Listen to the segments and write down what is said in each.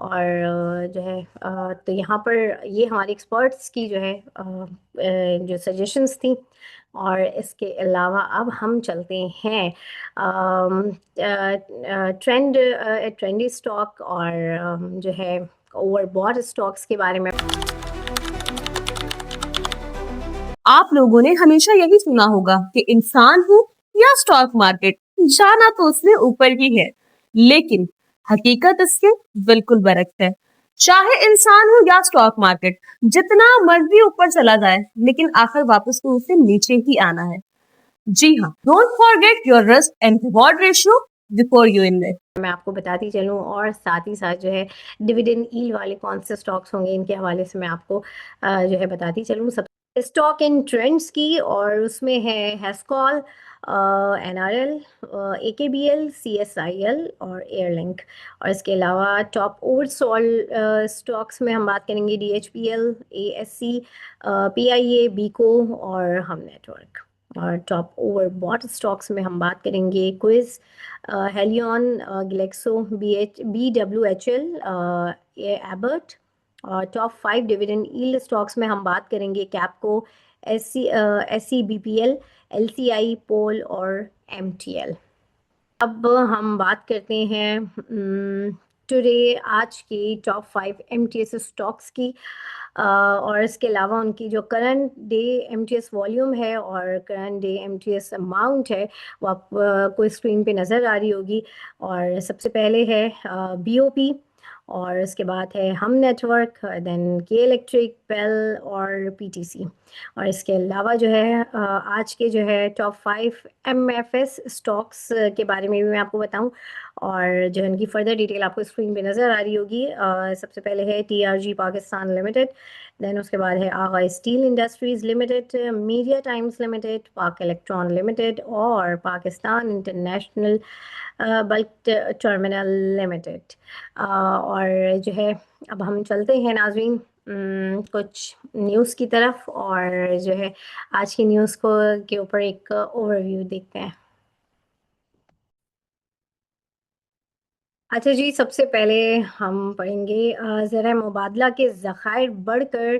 اور جو ہے تو یہاں پر یہ ہمارے ایکسپرٹس کی جو ہے جو سجیشنس تھیں. اور اس کے علاوہ اب ہم چلتے ہیں ٹرینڈی اسٹاک اور جو ہے اوور بوٹ اسٹاکس کے بارے میں. آپ لوگوں نے ہمیشہ یہی سنا ہوگا کہ انسان ہو یا اسٹاک مارکیٹ، جانا تو اس نے اوپر ہی ہے، لیکن حقیقت اس کے بالکل برعکس ہے. چاہے انسان ہو یا اسٹاک مارکیٹ، جتنا مرضی اوپر چلا جائے لیکن آخر واپس تو اسے نیچے ہی آنا ہے. جی ہاں، don't forget your risk and reward ratio before you invest. میں آپ کو بتاتی چلوں، اور ساتھ ہی ساتھ جو ہے ڈویڈنڈ ایل والے کون سے اسٹاکس ہوں گے ان کے حوالے سے میں آپ کو جو ہے بتاتی چلوں. سب اسٹاک ان ٹرینڈس کی، اور اس میں ہے ہیسکال، N R L, A K B L, C S I L اور ایئر لنک. اور اس کے علاوہ ٹاپ اوور سال اسٹاکس میں ہم بات کریں گے D H P L, A S C, P I A, بیکو اور ہم نیٹ ورک. اور ٹاپ اوور باٹ اسٹاکس میں ہم بات کریں گے کوئز، Haleon, Glaxo, B W H L, Abbott. اور ٹاپ 5 ڈویڈنڈ ایلڈ اسٹاکس میں ہم بات کریں گے KAPCO, S C B P L, L C I, POL اور ایم ٹی ایل. اب ہم بات کرتے ہیں ٹوڈے آج کی top 5 M T S stocks کی، اور اس کے علاوہ ان کی جو current day M T S volume ہے اور current day M T S amount ہے وہ آپ کو اسکرین پہ نظر آ رہی ہوگی. اور سب سے پہلے ہے بی او پی، اور اس کے بعد ہے ہم نیٹ ورک، دین کے الیکٹرک، پیل اور پی ٹی سی. اور اس کے علاوہ جو ہے آج کے جو ہے top 5 M F S stocks کے بارے میں بھی میں آپ کو بتاؤں، اور جو ان کی فردر ڈیٹیل آپ کو اسکرین پہ نظر آ رہی ہوگی. سب سے پہلے ہے T R G Pakistan Limited, then اس کے بعد ہے Agha Steel Industries Limited, Media Times Limited, Pak Electron Limited اور Pakistan International Bulk Terminal Limited. اور جو ہے اب ہم چلتے ہیں ناظرین کچھ نیوز کی طرف، اور جو ہے آج کی نیوز کو کے اوپر ایک اوور ویو دیکھتے ہیں. اچھا جی، سب سے پہلے ہم پڑھیں گے زرعی مبادلہ کے ذخائر بڑھ کر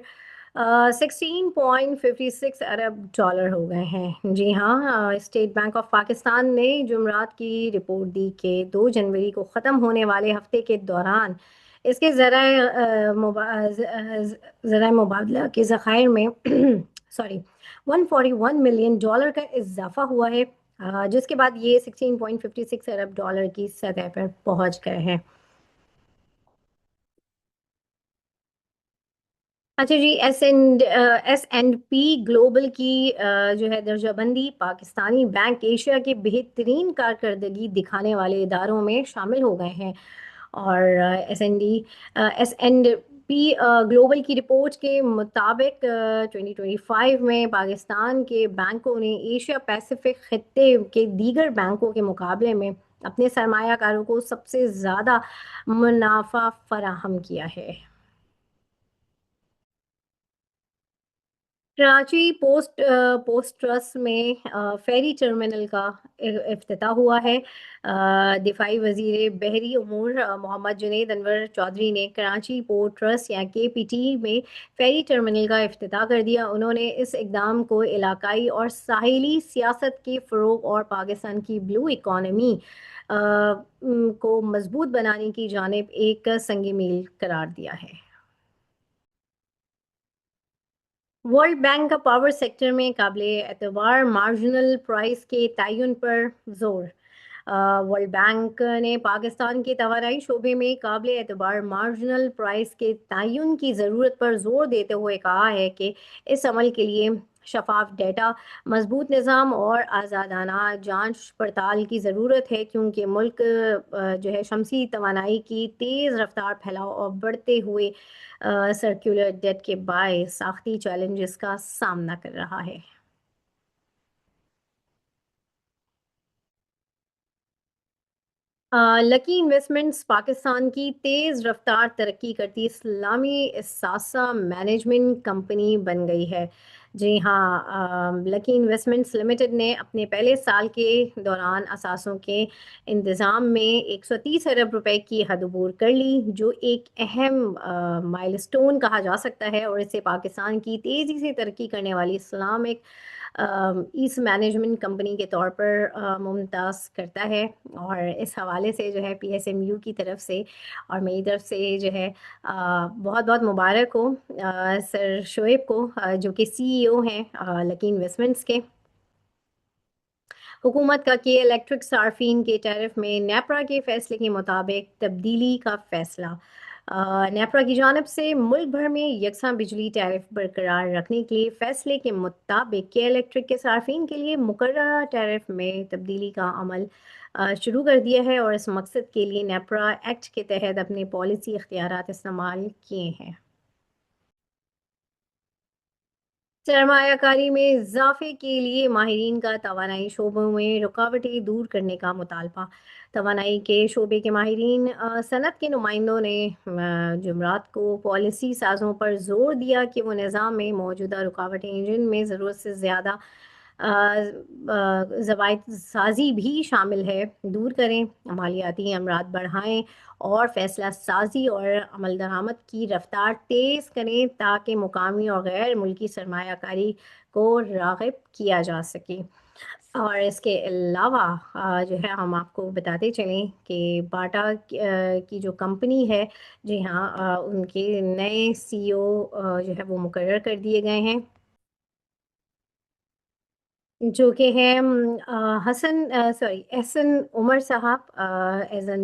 16.56 ارب ڈالر ہو گئے ہیں. جی ہاں، اسٹیٹ بینک آف پاکستان نے جمعرات کی رپورٹ دی کہ 2 جنوری کو ختم ہونے والے ہفتے کے دوران اس کے زرعی مبادلہ کے ذخائر میں سوری $141 ملین کا اضافہ ہوا ہے، جس کے بعد یہ 16.56 ارب ڈالر کی سطح پر پہنچ گئے ہیں. اچھا جی، ایس اینڈ پی گلوبل کی جو ہے درجہ بندی پاکستانی بینک ایشیا کے بہترین کارکردگی دکھانے والے اداروں میں شامل ہو گئے ہیں. اور ایس اینڈ پی گلوبل کی رپورٹ کے مطابق 2025 میں پاکستان کے بینکوں نے ایشیا پیسفک خطے کے دیگر بینکوں کے مقابلے میں اپنے سرمایہ کاروں کو سب سے زیادہ منافع فراہم کیا ہے. کراچی پوسٹ ٹرسٹ میں فیری ٹرمینل کا افتتاح ہوا ہے. دفاعی وزیر بحری امور محمد جنید انور چودھری نے کراچی پورٹ ٹرسٹ یا کے پی ٹی میں فیری ٹرمینل کا افتتاح کر دیا. انہوں نے اس اقدام کو علاقائی اور ساحلی سیاست کے فروغ اور پاکستان کی بلو اکانومی کو مضبوط بنانے کی جانب ایک سنگ میل قرار دیا ہے. ورلڈ بینک کا پاور سیکٹر میں قابل اعتبار مارجنل پرائس کے تعین پر زور. ورلڈ بینک نے پاکستان کے توانائی شعبے میں قابل اعتبار مارجنل پرائس کے تعین کی ضرورت پر زور دیتے ہوئے کہا ہے کہ اس عمل کے لیے شفاف ڈیٹا، مضبوط نظام اور آزادانہ جانچ پڑتال کی ضرورت ہے، کیونکہ ملک جو ہے شمسی توانائی کی تیز رفتار پھیلاؤ اور بڑھتے ہوئے سرکولر ڈیٹ کے باعث ساختی چیلنجز کا سامنا کر رہا ہے. لکی انویسٹمنٹس پاکستان کی تیز رفتار ترقی کرتی اسلامی اثاثہ مینجمنٹ کمپنی بن گئی ہے. جی ہاں، لکی انویسٹمنٹس لمیٹڈ نے اپنے پہلے سال کے دوران اثاثوں کے انتظام میں 130 ارب روپے کی حد عبور کر لی، جو ایک اہم مائل سٹون کہا جا سکتا ہے، اور اسے پاکستان کی تیزی سے ترقی کرنے والی اسلامک ایسٹ مینجمنٹ کمپنی کے طور پر ممتاز کرتا ہے۔ اور اس حوالے سے جو ہے PSMU کی طرف سے اور میری طرف سے جو ہے بہت بہت مبارک ہو سر شعیب کو، جو کہ CEO ہیں لکی انویسٹمنٹس کے۔ حکومت کا کہ الیکٹرک صارفین کے ٹیرف میں نیپرا کے فیصلے کے مطابق تبدیلی کا فیصلہ۔ نیپرا کی جانب سے ملک بھر میں یکساں بجلی ٹیرف برقرار رکھنے کے لیے فیصلے کے مطابق کے الیکٹرک کے صارفین کے لیے مقررہ ٹیرف میں تبدیلی کا عمل شروع کر دیا ہے، اور اس مقصد کے لیے نیپرا ایکٹ کے تحت اپنے پالیسی اختیارات استعمال کیے ہیں۔ سرمایہ کاری میں اضافے کے لیے ماہرین کا توانائی شعبوں میں رکاوٹیں دور کرنے کا مطالبہ۔ توانائی کے شعبے کے ماہرین صنعت کے نمائندوں نے جمعرات کو پالیسی سازوں پر زور دیا کہ وہ نظام میں موجودہ رکاوٹیں، جن میں ضرورت سے زیادہ ضوابط سازی بھی شامل ہے، دور کریں، مالیاتی امراض بڑھائیں اور فیصلہ سازی اور عمل درآمد کی رفتار تیز کریں تاکہ مقامی اور غیر ملکی سرمایہ کاری کو راغب کیا جا سکے۔ اور اس کے علاوہ جو ہے ہم آپ کو بتاتے چلیں کہ باٹا کی جو کمپنی ہے، جی ہاں، ان کے نئے CEO جو ہے وہ مقرر کر دیے گئے ہیں، جو کہ ہے احسن عمر صاحب ایز اے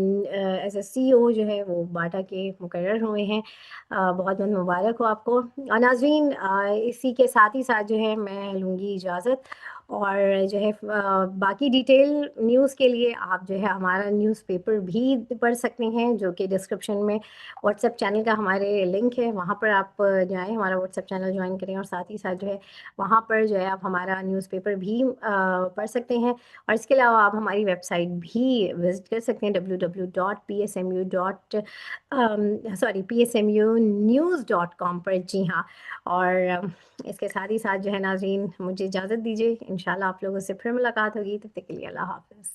CEO جو ہے وہ باٹا کے مقرر ہوئے ہیں۔ بہت بہت مبارک ہو آپ کو۔ ناظرین، اسی کے ساتھ ہی ساتھ جو ہے میں لوں گی اجازت، اور جو ہے باقی ڈیٹیل نیوز کے لیے آپ جو ہے ہمارا نیوز پیپر بھی پڑھ سکتے ہیں، جو کہ ڈسکرپشن میں واٹس ایپ چینل کا ہمارے لنک ہے، وہاں پر آپ جائیں، ہمارا واٹس ایپ چینل جوائن کریں، اور ساتھ ہی ساتھ جو ہے وہاں پر جو ہے آپ ہمارا نیوز پیپر بھی پڑھ سکتے ہیں۔ اور اس کے علاوہ آپ ہماری ویب سائٹ بھی وزٹ کر سکتے ہیں www.psmunews.com پر، جی ہاں۔ اور اس کے ساتھ ہی ساتھ جو ہے ناظرین، مجھے اجازت دیجیے، انشاءاللہ آپ لوگوں سے پھر ملاقات ہوگی، تب تک کے لیے اللہ حافظ۔